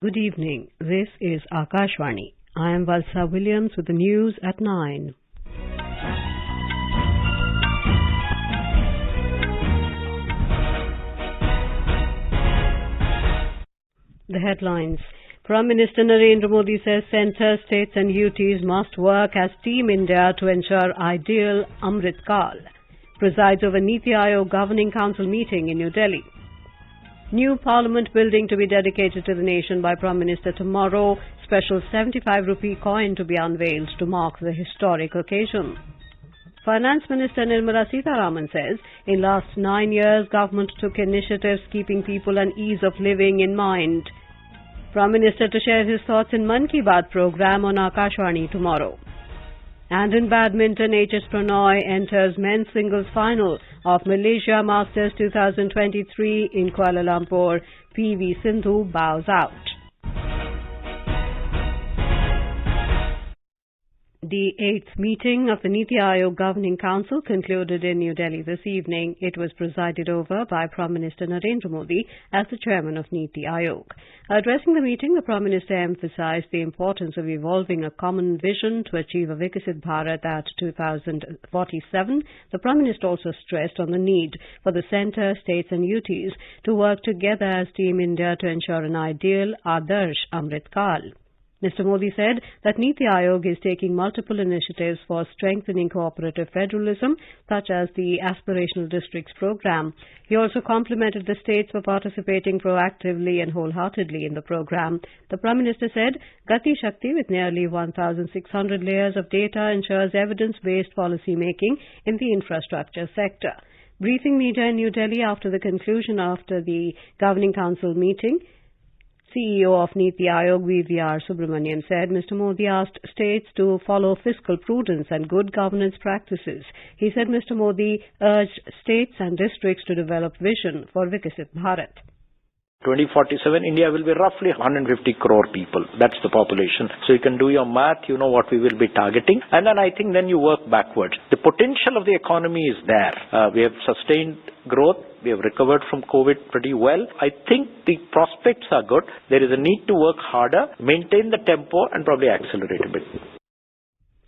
Good evening. This is Akashvani. I am Valsa Williams with the news at 9. The headlines. Prime Minister Narendra Modi says centre, states and UTs must work as Team India to ensure ideal Amrit Kaal. Presides over NITI Aayog Governing Council meeting in New Delhi. New Parliament building to be dedicated to the nation by Prime Minister tomorrow. Special 75 rupee coin to be unveiled to mark the historic occasion. Finance Minister Nirmala Sitharaman says in last 9 years government took initiatives keeping people and ease of living in mind. Prime Minister to share his thoughts in Mann Baat program on Akashvani tomorrow. And in badminton, Prannoy enters men's singles final of Malaysia Masters 2023 in Kuala Lumpur. Sindhu bows out. The 8th meeting of the NITI Aayog Governing Council concluded in New Delhi this evening. It was presided over by Prime Minister Narendra Modi as the chairman of NITI Aayog. Addressing the meeting, the Prime Minister emphasized the importance of evolving a common vision to achieve a Viksit Bharat at 2047. The Prime Minister also stressed on the need for the centre, states and UTs to work together as Team India to ensure an ideal Adarsh Amrit Kaal. Mr. Modi said that NITI Aayog is taking multiple initiatives for strengthening cooperative federalism, such as the Aspirational Districts program. He also complimented the states for participating proactively and wholeheartedly in the program. The Prime Minister said, Gati Shakti with nearly 1,600 layers of data ensures evidence-based policy making in the infrastructure sector. Briefing media in New Delhi after the conclusion of the Governing Council meeting, CEO of NITI Aayog VVR Subramanian said Mr. Modi asked states to follow fiscal prudence and good governance practices. He said Mr. Modi urged states and districts to develop vision for Viksit Bharat. 2047, India will be roughly 150 crore people. That's the population. So you can do your math, you know what we will be targeting. And then I think then you work backwards. The potential of the economy is there. We have sustained growth. We have recovered from COVID pretty well. I think the prospects are good. There is a need to work harder, maintain the tempo and probably accelerate a bit.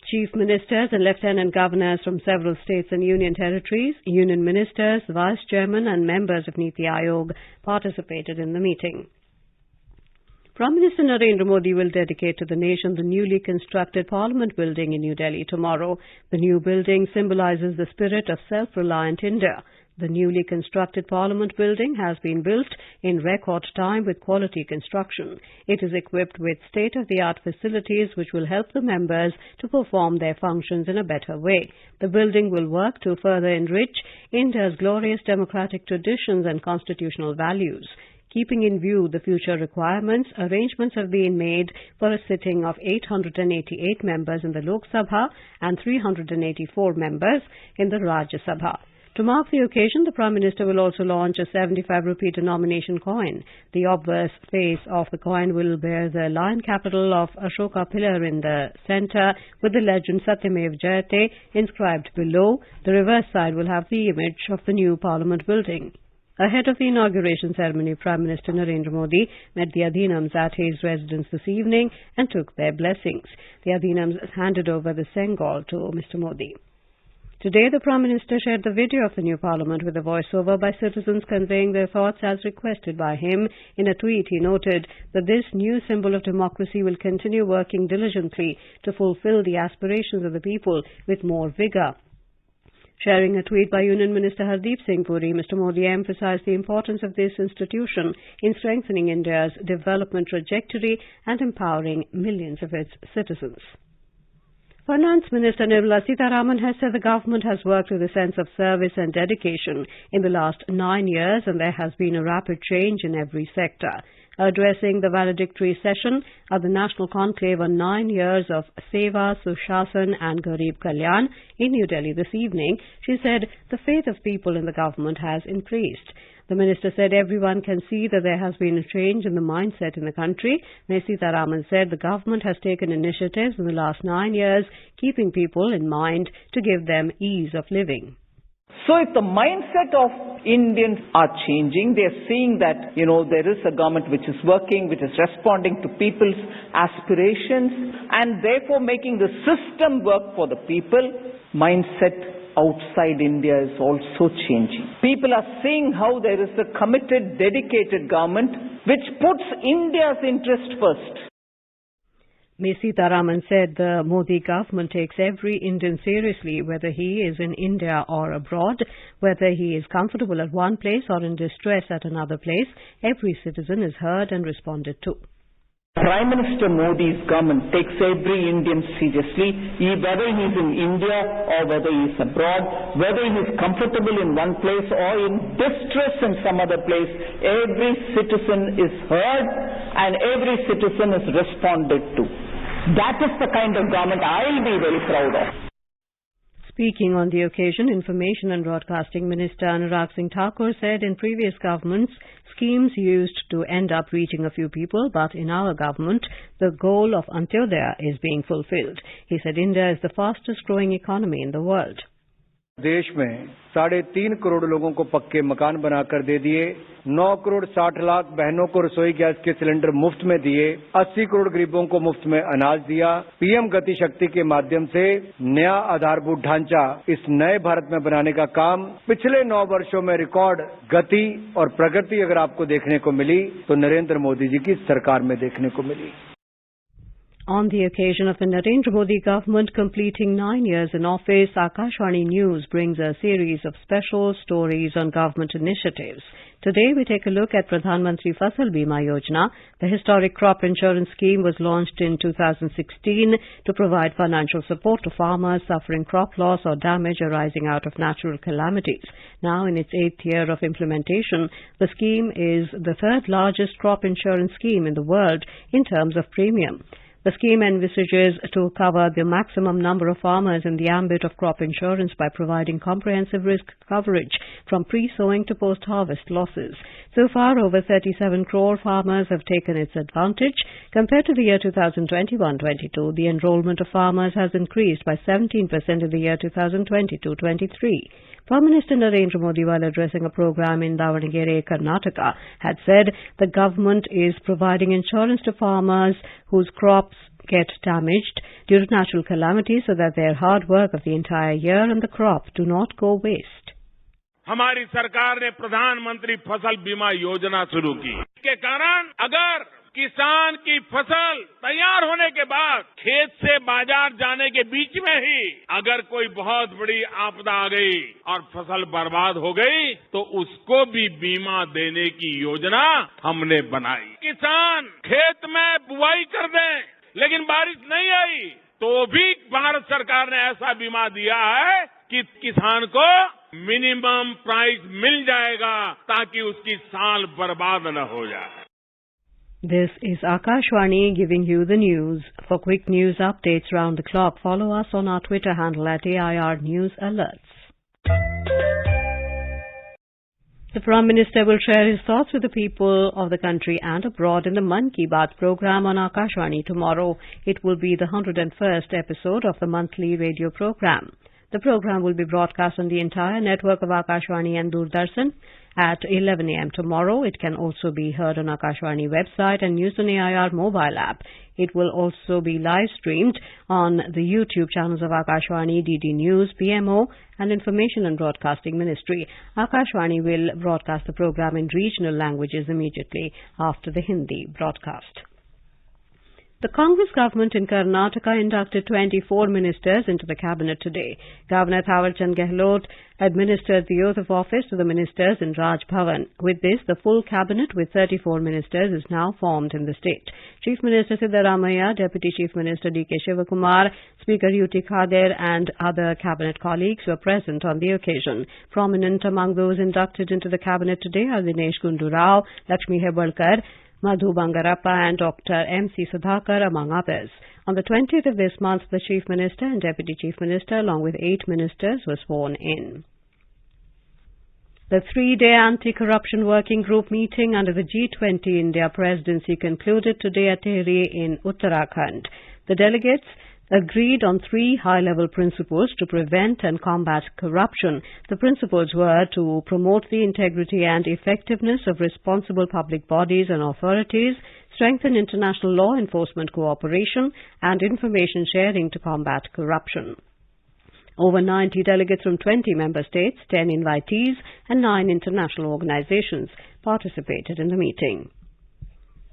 Chief Ministers and Lieutenant Governors from several states and union territories, union ministers, vice chairmen and members of NITI Aayog participated in the meeting. Prime Minister Narendra Modi will dedicate to the nation the newly constructed Parliament building in New Delhi tomorrow. The new building symbolizes the spirit of self-reliant India. The newly constructed Parliament building has been built in record time with quality construction. It is equipped with state-of-the-art facilities which will help the members to perform their functions in a better way. The building will work to further enrich India's glorious democratic traditions and constitutional values. Keeping in view the future requirements, arrangements have been made for a sitting of 888 members in the Lok Sabha and 384 members in the Rajya Sabha. To mark the occasion, the Prime Minister will also launch a 75 rupee denomination coin. The obverse face of the coin will bear the lion capital of Ashoka pillar in the centre with the legend Satyamev Jayate inscribed below. The reverse side will have the image of the new Parliament building. Ahead of the inauguration ceremony, Prime Minister Narendra Modi met the Adhinams at his residence this evening and took their blessings. The Adhinams handed over the Sengol to Mr. Modi. Today, the Prime Minister shared the video of the new Parliament with a voiceover by citizens conveying their thoughts as requested by him. In a tweet, he noted that this new symbol of democracy will continue working diligently to fulfill the aspirations of the people with more vigour. Sharing a tweet by Union Minister Hardeep Singh Puri, Mr. Modi emphasized the importance of this institution in strengthening India's development trajectory and empowering millions of its citizens. Finance Minister Nirmala Sitharaman has said the government has worked with a sense of service and dedication in the last 9 years and there has been a rapid change in every sector. Addressing the valedictory session at the National Conclave on 9 years of Seva, Sushasan and Garib Kalyan in New Delhi this evening, she said the faith of people in the government has increased. The minister said everyone can see that there has been a change in the mindset in the country. Ms. Sitharaman said the government has taken initiatives in the last 9 years, keeping people in mind to give them ease of living. So if the mindset of Indians are changing, they are seeing that, there is a government which is working, which is responding to people's aspirations, and therefore making the system work for the people, mindset outside India is also changing. People are seeing how there is a committed, dedicated government which puts India's interest first. Ms. Sitharaman said the Modi government takes every Indian seriously, whether he is in India or abroad, whether he is comfortable at one place or in distress at another place. Every citizen is heard and responded to. Prime Minister Modi's government takes every Indian seriously, whether he is in India or whether he is abroad, whether he is comfortable in one place or in distress in some other place. Every citizen is heard and every citizen is responded to. That is the kind of government I'll be very proud of. Speaking on the occasion, Information and Broadcasting Minister Anurag Singh Thakur said in previous governments, schemes used to end up reaching a few people, but in our government, the goal of Antyodaya is being fulfilled. He said India is the fastest growing economy in the world. देश में 3.5 करोड़ लोगों को पक्के मकान बनाकर दे दिए, 9 करोड़ 60 लाख बहनों को रसोई गैस के सिलेंडर मुफ्त में दिए, 80 करोड़ गरीबों को मुफ्त में अनाज दिया। पीएम गति शक्ति के माध्यम से नया आधारभूत ढांचा इस नए भारत में बनाने का काम पिछले 9 वर्षों में रिकॉर्ड गति और प्रगति अगर आपको देखने को मिली तो नरेंद्र मोदी जी की सरकार में देखने को मिली। On the occasion of the Narendra Modi government completing 9 years in office, Akashvani News brings a series of special stories on government initiatives. Today we take a look at Pradhan Mantri Fasal Bima Yojana. The historic crop insurance scheme was launched in 2016 to provide financial support to farmers suffering crop loss or damage arising out of natural calamities. Now in its 8th year of implementation, the scheme is the third largest crop insurance scheme in the world in terms of premium. The scheme envisages to cover the maximum number of farmers in the ambit of crop insurance by providing comprehensive risk coverage from pre-sowing to post-harvest losses. So far, over 37 crore farmers have taken its advantage. Compared to the year 2021-22, the enrollment of farmers has increased by 17% in the year 2022-23. Prime Minister Narendra Modi, while addressing a program in Davanagere, Karnataka, had said the government is providing insurance to farmers whose crops get damaged due to natural calamities so that their hard work of the entire year and the crop do not go waste. हमारी सरकार ने प्रधानमंत्री फसल बीमा योजना शुरू की। इसके कारण अगर किसान की फसल तैयार होने के बाद खेत से बाजार जाने के बीच में ही अगर कोई बहुत बड़ी आपदा आ गई और फसल बर्बाद हो गई तो उसको भी बीमा देने की योजना हमने बनाई। किसान खेत में बुआई कर दें लेकिन बारिश नहीं आई तो भी भारत सरकार ने ऐसा बीमा दिया है कि किसान को मिनिमम प्राइस मिल जाएगा ताकि उसकी साल बर्बाद न हो जाए। This is Akashvani giving you the news. For quick news updates round the clock, follow us on our Twitter handle at AIR News Alerts. The Prime Minister will share his thoughts with the people of the country and abroad in the Mann Ki Baat program on Akashvani tomorrow. It will be the 101st episode of the monthly radio program. The program will be broadcast on the entire network of Akashvani and Doordarshan at 11 a.m. tomorrow. It can also be heard on Akashvani website and used on AIR mobile app. It will also be live streamed on the YouTube channels of Akashvani, DD News, PMO and Information and Broadcasting Ministry. Akashvani will broadcast the program in regional languages immediately after the Hindi broadcast. The Congress government in Karnataka inducted 24 ministers into the cabinet today. Governor Thawarchand Gehlot administered the oath of office to the ministers in Raj Bhavan. With this, the full cabinet with 34 ministers is now formed in the state. Chief Minister Siddaramaiah, Deputy Chief Minister D.K. Shivakumar, Speaker U.T. Khader and other cabinet colleagues were present on the occasion. Prominent among those inducted into the cabinet today are Dinesh Gundu Rao, Lakshmi Hebbalkar, Madhu Bangarappa and Dr. M.C. Sudhakar, among others. On the 20th of this month, the Chief Minister and Deputy Chief Minister, along with 8 ministers, were sworn in. The 3-day anti-corruption working group meeting under the G20 India presidency concluded today at Tehri in Uttarakhand. The delegates agreed on 3 high-level principles to prevent and combat corruption. The principles were to promote the integrity and effectiveness of responsible public bodies and authorities, strengthen international law enforcement cooperation, and information sharing to combat corruption. Over 90 delegates from 20 member states, 10 invitees, and 9 international organizations participated in the meeting.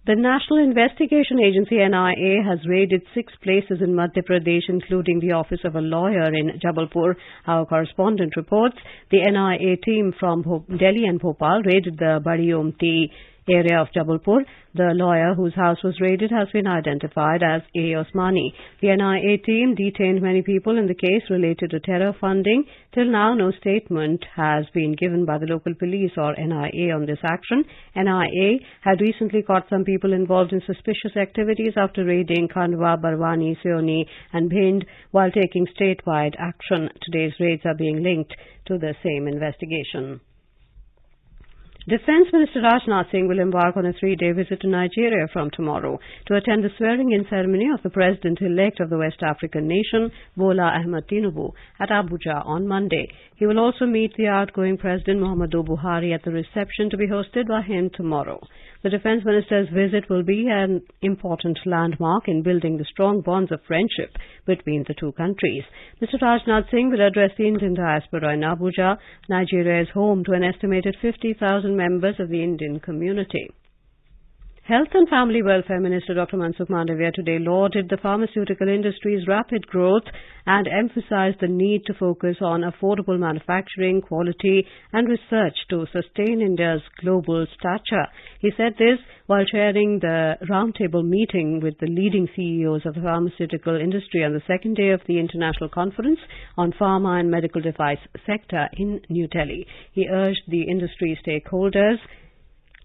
The National Investigation Agency NIA has raided 6 places in Madhya Pradesh, including the office of a lawyer in Jabalpur. Our correspondent reports the NIA team from Delhi and Bhopal raided the Badi Omti area of Jabalpur. The lawyer whose house was raided has been identified as A. Osmani. The NIA team detained many people in the case related to terror funding. Till now, no statement has been given by the local police or NIA on this action. NIA had recently caught some people involved in suspicious activities after raiding Khandwa, Barwani, Seoni and Bhind while taking statewide action. Today's raids are being linked to the same investigation. Defence Minister Rajnath Singh will embark on a 3-day visit to Nigeria from tomorrow to attend the swearing-in ceremony of the President-elect of the West African nation, Bola Ahmed Tinubu, at Abuja on Monday. He will also meet the outgoing President Muhammadu Buhari at the reception to be hosted by him tomorrow. The Defence Minister's visit will be an important landmark in building the strong bonds of friendship between the two countries. Mr. Rajnath Singh will address the Indian diaspora in Abuja. Nigeria is home to an estimated 50,000 members of the Indian community. Health and Family Welfare Minister Dr. Mansukh Mandavia today lauded the pharmaceutical industry's rapid growth and emphasized the need to focus on affordable manufacturing, quality and research to sustain India's global stature. He said this while chairing the roundtable meeting with the leading CEOs of the pharmaceutical industry on the second day of the International Conference on Pharma and Medical Device Sector in New Delhi. He urged the industry stakeholders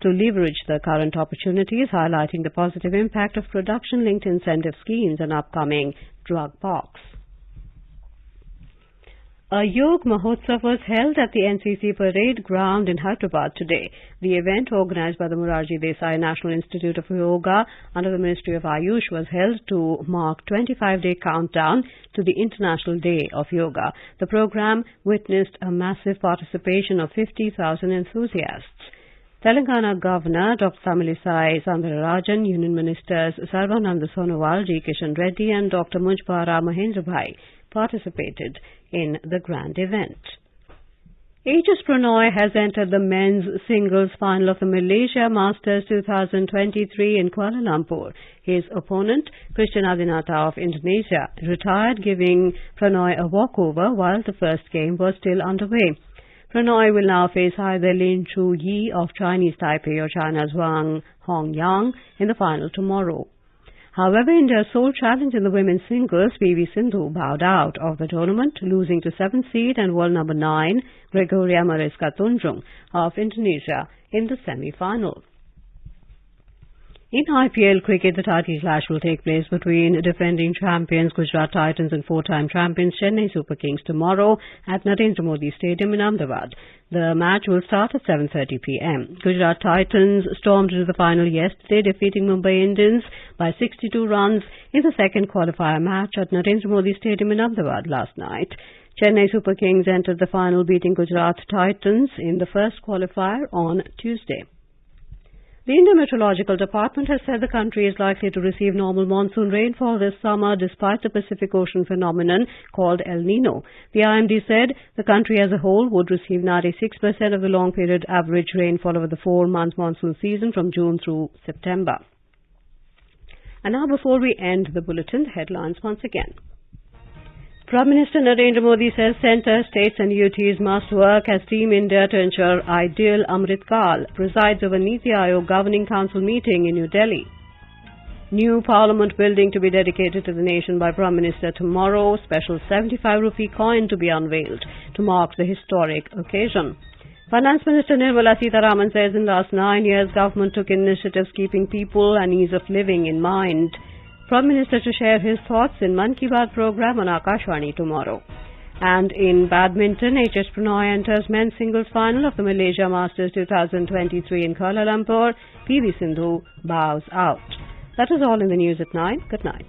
to leverage the current opportunities, highlighting the positive impact of production-linked incentive schemes and upcoming drug parks. A Yog Mahotsav was held at the NCC Parade Ground in Hyderabad today. The event, organized by the Morarji Desai National Institute of Yoga under the Ministry of Ayush, was held to mark 25-day countdown to the International Day of Yoga. The program witnessed a massive participation of 50,000 enthusiasts. Telangana Governor Dr. Tamilisai Soundararajan, Union Ministers Sarvananda Sonowal, G. Kishan Reddy and Dr. Mujbara Mahendrabhai participated in the grand event. Pranoy has entered the men's singles final of the Malaysia Masters 2023 in Kuala Lumpur. His opponent, Christian Adinata of Indonesia, retired, giving Prannoy a walkover while the first game was still underway. Pranoy will now face either Lin Chu Yi of Chinese Taipei or China's Wang Hongyang in the final tomorrow. However, India's sole challenge in the women's singles, PV Sindhu, bowed out of the tournament, losing to 7th seed and world number 9, Gregoria Mariska Tunjung of Indonesia in the semi-final. In IPL cricket, the title clash will take place between defending champions Gujarat Titans and 4-time champions Chennai Super Kings tomorrow at Narendra Modi Stadium in Ahmedabad. The match will start at 7:30 p.m. Gujarat Titans stormed into the final yesterday, defeating Mumbai Indians by 62 runs in the second qualifier match at Narendra Modi Stadium in Ahmedabad last night. Chennai Super Kings entered the final, beating Gujarat Titans in the first qualifier on Tuesday. The Indian Meteorological Department has said the country is likely to receive normal monsoon rainfall this summer despite the Pacific Ocean phenomenon called El Nino. The IMD said the country as a whole would receive 96% of the long-period average rainfall over the 4-month monsoon season from June through September. And now, before we end the bulletin, the headlines once again. Prime Minister Narendra Modi says centre, states and UTs must work as Team India to ensure ideal. Amrit Kaal presides over NITI Aayog Governing Council meeting in New Delhi. New Parliament building to be dedicated to the nation by Prime Minister tomorrow. Special 75 rupee coin to be unveiled to mark the historic occasion. Finance Minister Nirmala Sitharaman says in the last 9 years, government took initiatives keeping people and ease of living in mind. Prime Minister to share his thoughts in Mann Ki Baat program on Akashvani tomorrow. And in badminton, Prannoy enters men's singles final of the Malaysia Masters 2023 in Kuala Lumpur. PV Sindhu bows out. That is all in the news at 9. Good night.